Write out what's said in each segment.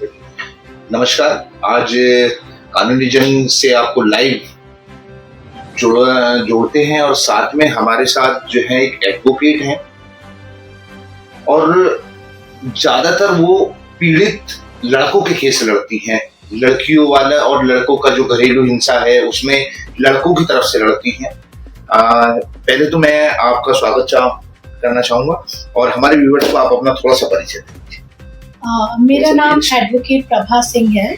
नमस्कार। आज कानूनी जंग से आपको लाइव जोड़ते हैं और साथ में हमारे साथ जो है एक एडवोकेट हैं और ज्यादातर वो पीड़ित लड़कों के केस लड़ती हैं। लड़कियों वाला और लड़कों का जो घरेलू हिंसा है उसमें लड़कों की तरफ से लड़ती हैं। पहले तो मैं आपका स्वागत करना चाहूंगा और हमारे व्यूअर्स को आप अपना थोड़ा सा परिचय दें। मेरा नाम एडवोकेट प्रभा सिंह है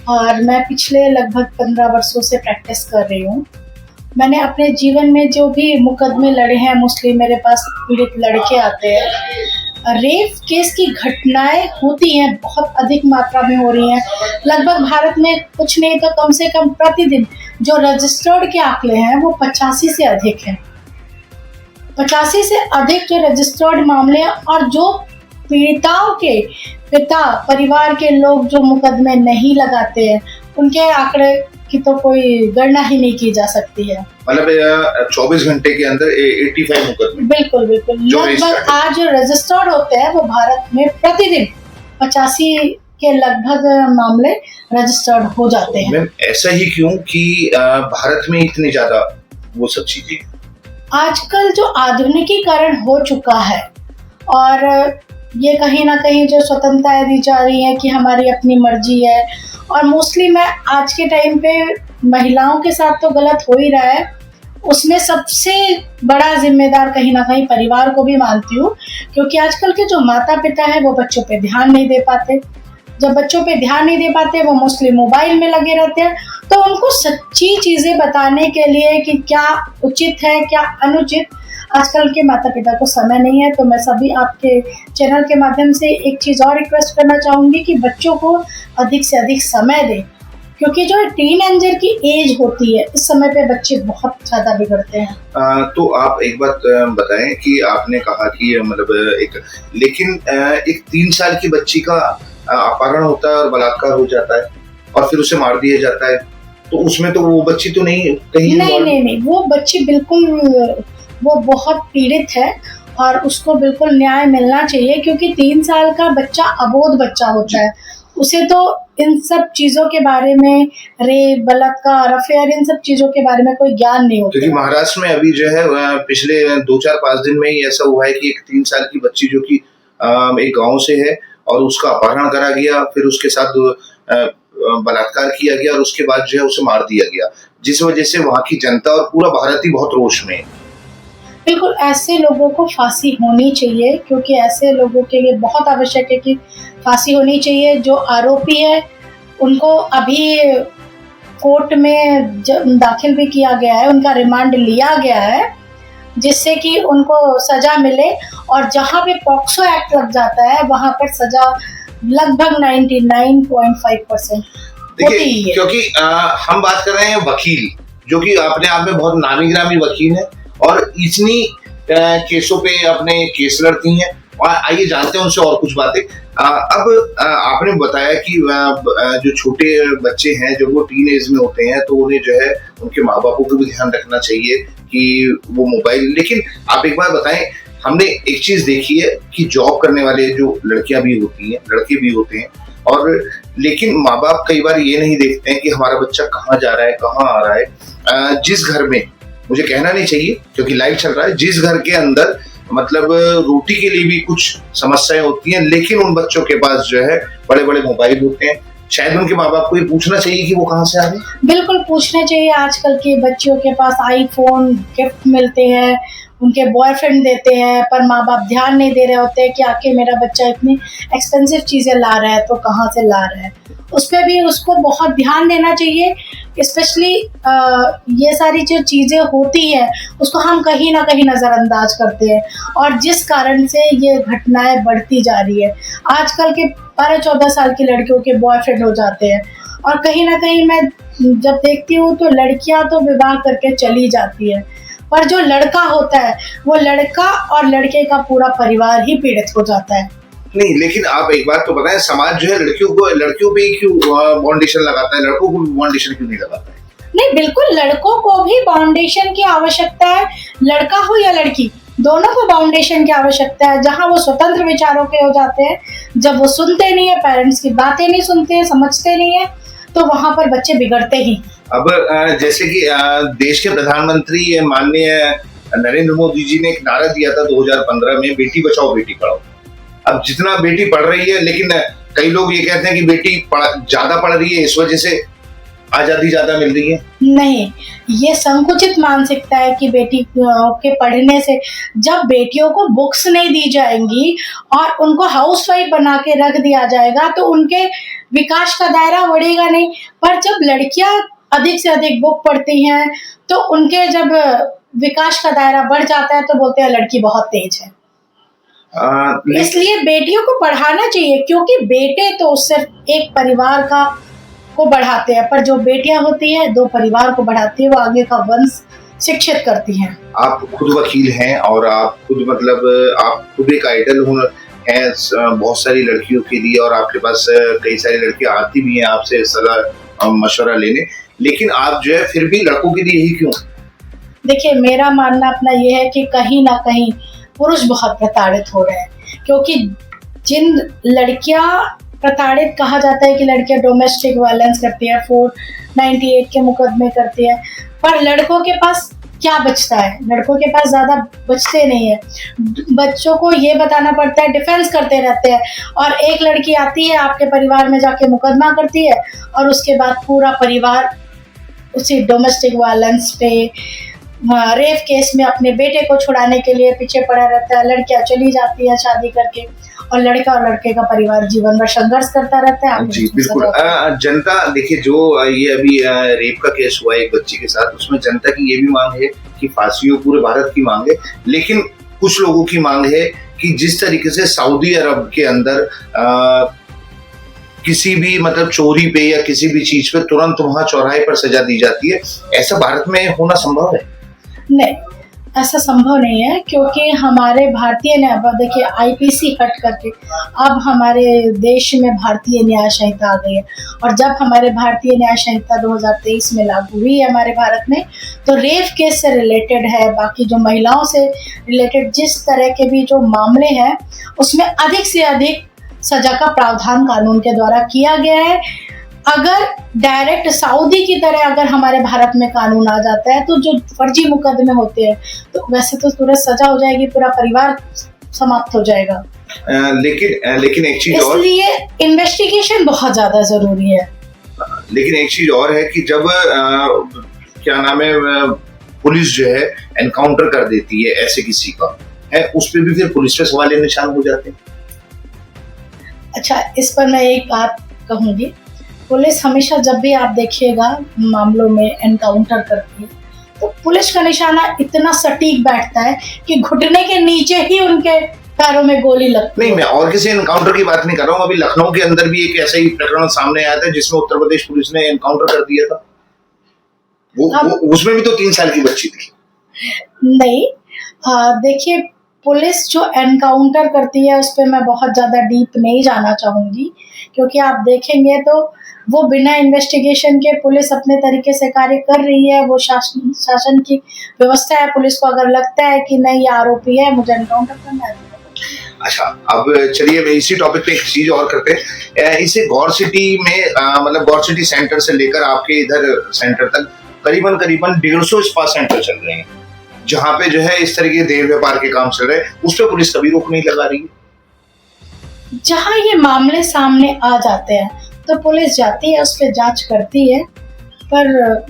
और मैं पिछले लगभग 15 वर्षों से प्रैक्टिस कर रही हूँ। मैंने अपने जीवन में जो भी मुकदमे लड़े हैं, मोस्टली मेरे पास पीड़ित लड़के आते हैं। रेप केस की घटनाएं होती हैं, बहुत अधिक मात्रा में हो रही हैं। लगभग भारत में कुछ नहीं तो कम से कम प्रतिदिन जो रजिस्टर्ड के आंकड़े हैं वो 85 से अधिक हैं। 85 से अधिक जो रजिस्टर्ड मामले हैं और जो पीड़िताओं के पिता परिवार के लोग जो मुकदमे नहीं लगाते हैं उनके आंकड़े की तो कोई गणना ही नहीं की जा सकती है। मतलब 24 घंटे के अंदर 85 मुकदमे। बिल्कुल बिल्कुल। लगभग आज जो रजिस्टर्ड होते हैं वो भारत में प्रतिदिन 85 के लगभग मामले रजिस्टर्ड हो जाते हैं। मैम ऐसा ही क्यों कि भारत में इतनी ज्यादा वो सब चीजें? आजकल जो आधुनिकीकरण हो चुका है और ये कहीं ना कहीं जो स्वतंत्रता दी जा रही है कि हमारी अपनी मर्जी है, और मोस्टली मैं आज के टाइम पे महिलाओं के साथ तो गलत हो ही रहा है, उसमें सबसे बड़ा जिम्मेदार कहीं ना कहीं परिवार को भी मानती हूँ, क्योंकि आजकल के जो माता पिता है वो बच्चों पे ध्यान नहीं दे पाते। जब बच्चों पे ध्यान नहीं दे पाते वो मोस्टली मोबाइल में लगे रहते हैं, तो उनको सच्ची चीज़ें बताने के लिए कि क्या उचित है क्या अनुचित आजकल के माता पिता को समय नहीं है। तो मैं सभी आपके चैनल के माध्यम से एक चीज़ और रिक्वेस्ट करना चाहूँगी कि बच्चों को अधिक से अधिक समय दें, क्योंकि जो टीनेजर की एज होती है इस समय पे बच्चे बहुत ज़्यादा बिगड़ते हैं। तो आप एक बात बताएं कि आपने कहा कि मतलब लेकिन एक 3 साल की बच्ची का अपहरण होता है और बलात्कार हो जाता है और फिर उसे मार दिया जाता है, तो उसमें तो वो बच्ची तो नहीं कहीं नहीं, वो बच्ची बिल्कुल वो बहुत पीड़ित है और उसको बिल्कुल न्याय मिलना चाहिए, क्योंकि 3 साल का बच्चा अबोध बच्चा होता है। उसे तो इन सब चीज़ों के बारे में, रेप, बलात्कार, अफेयर, इन सब चीज़ों के बारे में कोई ज्ञान नहीं होता। क्योंकि महाराष्ट्र में अभी जो है पिछले 2-4-5 दिन में ही ऐसा हुआ है कि एक 3 साल की बच्ची जो कि एक गाँव से है और उसका अपहरण करा गया, फिर उसके साथ बलात्कार किया गया और उसके बाद जो है उसे मार दिया गया, जिस वजह से वहाँ की जनता और पूरा भारत ही बहुत रोष में है। बिल्कुल ऐसे लोगों को फांसी होनी चाहिए, क्योंकि ऐसे लोगों के लिए बहुत आवश्यक है कि फांसी होनी चाहिए। जो आरोपी है उनको अभी कोर्ट में दाखिल भी किया गया है, उनका रिमांड लिया गया है जिससे कि उनको सजा मिले, और जहाँ पे पॉक्सो एक्ट लग जाता है वहाँ पर सजा लगभग 99.5% होती है। क्योंकि हम बात कर रहे हैं वकील, जो कि अपने आप में बहुत नामी गिरामी वकील है और इतनी केसों पे अपने केस लड़ती हैं। और आइए जानते हैं उनसे और कुछ बातें। अब आपने बताया कि जो छोटे बच्चे हैं जब वो टीन एज में होते हैं तो उन्हें जो है उनके माँ बापों को भी ध्यान रखना चाहिए कि वो मोबाइल, लेकिन आप एक बार बताएं, हमने एक चीज देखी है कि जॉब करने वाले जो लड़कियां भी होती हैं, लड़के भी होते हैं, और लेकिन माँ बाप कई बार ये नहीं देखते हैं कि हमारा बच्चा कहाँ जा रहा है, कहाँ आ रहा है। जिस घर में, मुझे कहना नहीं चाहिए क्योंकि लाइव चल रहा है, जिस घर के अंदर मतलब रोटी के लिए भी कुछ समस्याएं होती हैं, लेकिन उन बच्चों के पास जो है बड़े बड़े मोबाइल होते हैं, शायद उनके माँ बाप को ये पूछना चाहिए कि वो कहाँ से आ रहे हैं। बिल्कुल पूछना चाहिए। आजकल के बच्चियों के पास आईफोन गिफ्ट मिलते हैं, उनके बॉयफ्रेंड देते हैं, पर माँ बाप ध्यान नहीं दे रहे होते हैं कि आके मेरा बच्चा इतनी एक्सपेंसिव चीज़ें ला रहा है तो कहाँ से ला रहा है। उस पर भी उसको बहुत ध्यान देना चाहिए। स्पेशली ये सारी जो चीज़ें होती हैं उसको हम कहीं ना कहीं नज़रअंदाज करते हैं और जिस कारण से ये घटनाएं बढ़ती जा रही है। आजकल के 12-14 साल की लड़कियों के बॉयफ्रेंड हो जाते हैं और कहीं ना कहीं मैं जब देखती हूँ तो लड़कियाँ तो विवाह करके चली जाती है, पर जो लड़का होता है वो लड़का और लड़के का पूरा परिवार ही पीड़ित हो जाता है। नहीं, लेकिन आप एक बात तो बताएं, समाज जो है लड़कियों पे ही क्यों बाउंडेशन लगाता है, लड़कों को बाउंडेशन क्यों नहीं लगाता है? नहीं, बिल्कुल लड़कों को भी बाउंडेशन की आवश्यकता है, लड़का हो या लड़की, दोनों को फाउंडेशन की आवश्यकता है। जहाँ वो स्वतंत्र विचारों के हो जाते हैं, जब वो सुनते नहीं है, पेरेंट्स की बातें नहीं सुनते हैं, समझते नहीं है, तो वहाँ पर बच्चे बिगड़ते ही। अब जैसे कि देश के प्रधानमंत्री माननीय नरेंद्र मोदी जी ने एक नारा दिया था 2015 में, बेटी बचाओ बेटी पढ़ाओ। अब जितना बेटी पढ़ रही है, लेकिन कई लोग ये कहते हैं कि बेटी ज्यादा पढ़ रही है, इस वजह से आजादी ज्यादा मिल रही है। नहीं, ये संकुचित मानसिकता है कि बेटी के पढ़ने से, जब बेटियों को बुक्स नहीं दी जाएंगी और उनको हाउसवाइफ बना के रख दिया जाएगा तो उनके विकास का दायरा बढ़ेगा नहीं। पर जब लड़कियां अधिक से अधिक बुक पढ़ती हैं तो उनके जब विकास का दायरा बढ़ जाता है तो बोलते हैं लड़की बहुत तेज है। इसलिए बेटियों को पढ़ाना चाहिए, क्योंकि बेटे तो सिर्फ एक परिवार को बढ़ाते हैं, पर जो बेटियां होती हैं 2 परिवार को बढ़ाती है, वो आगे का वंश शिक्षित करती हैं। आप खुद वकील हैं और आप खुद आप खुद एक आइडल हैं बहुत सारी लड़कियों के लिए, और आपके पास कई सारी लड़कियां आती भी हैं आपसे सलाह मशवरा लेने, लेकिन आप जो है फिर भी लड़कों के लिए यही क्यों? देखिए, मेरा मानना अपना ये है कि कहीं ना कहीं पुरुष बहुत प्रताड़ित हो रहे हैं, क्योंकि जिन लड़कियां प्रताड़ित कहा जाता है कि लड़कियां डोमेस्टिक वायलेंस करती है, 498 के मुकदमे करती है, पर लड़कों के पास क्या बचता है? लड़कों के पास ज्यादा बचते नहीं है। बच्चों को ये बताना पड़ता है, डिफेंस करते रहते हैं, और एक लड़की आती है आपके परिवार में जाके मुकदमा करती है और उसके बाद पूरा परिवार उसी डोमेस्टिक वायलेंस पे, रेप केस में अपने बेटे को छुड़ाने के लिए पीछे पड़ा रहता है। लड़कियां चली जाती है शादी करके, और लड़का और लड़के का परिवार जीवन भर संघर्ष करता रहता है। जी बिल्कुल। जनता देखिए, जो ये अभी रेप का केस हुआ एक बच्ची के साथ, उसमें जनता की ये भी मांग है कि फांसी हो, पूरे भारत की मांग है, लेकिन कुछ लोगों की मांग है कि जिस तरीके से सऊदी अरब के अंदर किसी भी मतलब चोरी पे या किसी भी चीज पे तुरंत वहां चौराहे पर सजा दी जाती है, ऐसा भारत में होना संभव है? नहीं, ऐसा संभव नहीं है, क्योंकि हमारे भारतीय न्याय, देखिए आईपीसी हट करके अब हमारे देश में भारतीय न्याय संहिता आ गई है, और जब हमारे भारतीय न्याय संहिता 2023 में लागू हुई है हमारे भारत में, तो रेप केस से रिलेटेड है, बाकी जो महिलाओं से रिलेटेड जिस तरह के भी जो मामले हैं, उसमें अधिक से अधिक सजा का प्रावधान कानून के द्वारा किया गया है। अगर डायरेक्ट सऊदी की तरह अगर हमारे भारत में कानून आ जाता है तो जो फर्जी मुकदमे होते हैं तो वैसे तो तुरंत सजा हो जाएगी, पूरा परिवार समाप्त हो जाएगा। लेकिन एक चीज और, इसलिए इन्वेस्टिगेशन बहुत ज्यादा जरूरी है। लेकिन एक चीज और है कि जब क्या नाम है, पुलिस जो है एनकाउंटर कर देती है ऐसे किसी का है, उस पर भी फिर पुलिस पे सवाल निशान हो जाते हैं। अच्छा, इस पर मैं एक बात कहूंगी, पुलिस हमेशा जब भी आप देखिएगा मामलों में एनकाउंटर करती है तो पुलिस का निशाना इतना सटीक बैठता है कि घुटने के नीचे ही उनके पैरों में गोली लगती है। नहीं, मैं और किसी एनकाउंटर की बात नहीं कर रहा हूँ। अभी लखनऊ के अंदर भी एक ऐसा ही प्रकरण सामने आया था जिसमें उत्तर प्रदेश पुलिस ने एनकाउंटर कर दिया था। वो उसमें भी तो 3 साल की बच्ची थी। नहीं, देखिए, पुलिस जो एनकाउंटर करती है उस पर मैं बहुत ज़्यादा डीप नहीं जाना चाहूँगी, क्योंकि आप देखेंगे तो वो बिना इन्वेस्टिगेशन के पुलिस अपने तरीके से कार्य कर रही है। वो शासन की व्यवस्था है, पुलिस को अगर लगता है कि नहीं आरोपी है, मुझे एनकाउंटर करना है। अच्छा, अब चलिए इसी टॉपिक पे एक चीज और करते हैं। इसे गौर सिटी में मतलब गौर सिटी सेंटर से लेकर आपके इधर सेंटर तक करीबन 150 स्पा सेंटर चल रहे हैं, जहाँ पे जो है इस तरह के देह व्यापार के काम चल रहे हैं, उस पर पुलिस कभी रोक नहीं लगा रही है। जहाँ ये मामले सामने आ जाते हैं तो पुलिस जाती है, उस पर जांच करती है, पर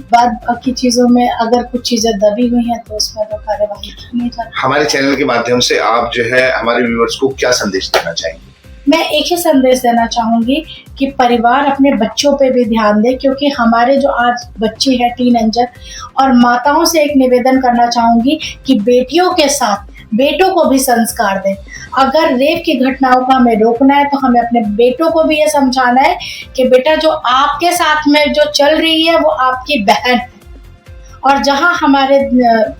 बाद की चीजों में अगर कुछ चीजें दबी हुई हैं तो उसमें तो कार्यवाही की नहीं जाती। हमारे चैनल के माध्यम से आप जो है हमारे व्यूअर्स को क्या संदेश देना चाहेंगे? मैं एक ही संदेश देना चाहूंगी कि परिवार अपने बच्चों पे भी ध्यान दे, क्योंकि हमारे जो आज बच्चे हैं टीनेजर, और माताओं से एक निवेदन करना चाहूंगी कि बेटियों के साथ बेटों को भी संस्कार दें। अगर रेप की घटनाओं को हमें रोकना है तो हमें अपने बेटों को भी ये समझाना है कि बेटा जो आपके साथ में जो चल रही है वो आपकी बहन है, और जहाँ हमारे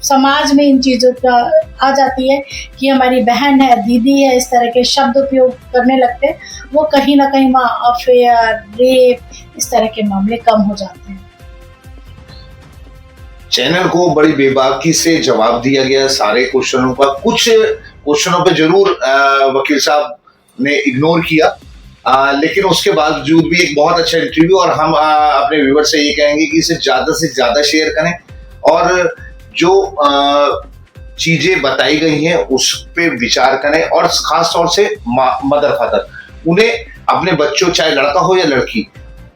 समाज में इन चीज़ों का आ जाती है कि हमारी बहन है, दीदी है, इस तरह के शब्द उपयोग करने लगते हैं, वो कहीं ना कहीं वहाँ अफेयर, रेप, इस तरह के मामले कम हो जाते हैं। चैनल को बड़ी बेबाकी से जवाब दिया गया सारे क्वेश्चनों का। कुछ क्वेश्चनों पे जरूर वकील साहब ने इग्नोर किया, लेकिन उसके बावजूद भी एक बहुत अच्छा इंटरव्यू। और हम अपने व्यूअर से ये कहेंगे कि इसे ज्यादा से ज्यादा शेयर करें और जो चीजें बताई गई हैं उस पे विचार करें, और खास तौर से मदर फादर उन्हें अपने बच्चों, चाहे लड़का हो या लड़की,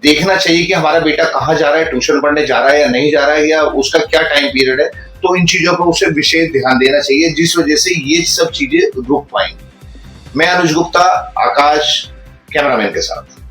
देखना चाहिए कि हमारा बेटा कहाँ जा रहा है, ट्यूशन पढ़ने जा रहा है या नहीं जा रहा है, या उसका क्या टाइम पीरियड है। तो इन चीजों पर उसे विशेष ध्यान देना चाहिए, जिस वजह से ये सब चीजें रुक पाएंगी। मैं अनुज गुप्ता, आकाश कैमरामैन के साथ।